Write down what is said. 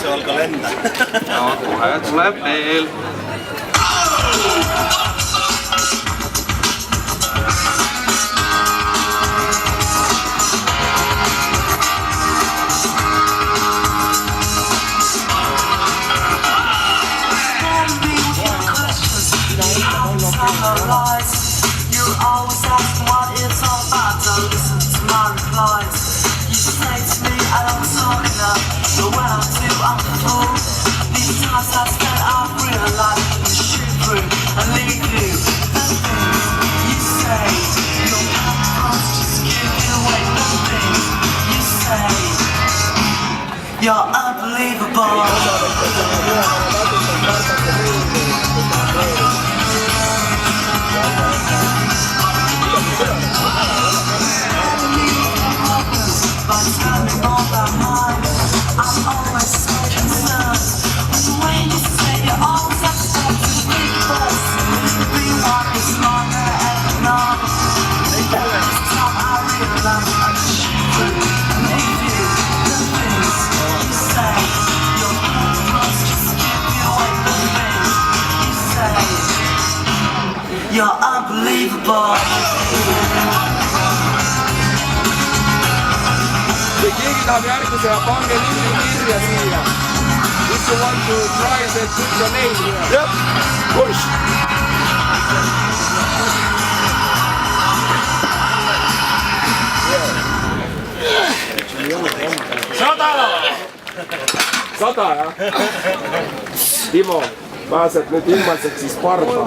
seal ka lenda. No kohe tuleb veel. You always ask what it's all about, don't listen to my replies. You say to me I don't talk enough, but when I do I'm a fool. These times I spent I've realized you shoot through and leave you. The things you say, your past just give you away. The things you say, you're unbelievable. By turning all that mind, I'm always so concerned. When you say you always have to stop to think first, be one is longer and none. This time I realize I just shoot through and leave you. The things you say, your purpose just give you away. The things you say, you're unbelievable. Kui keegi tahab järgmisega, pange nimi kirja siia. If you want to try that, put your name here. Yep, push. Sada, jah? Timo, pääsed nüüd ilmaseks siis parda.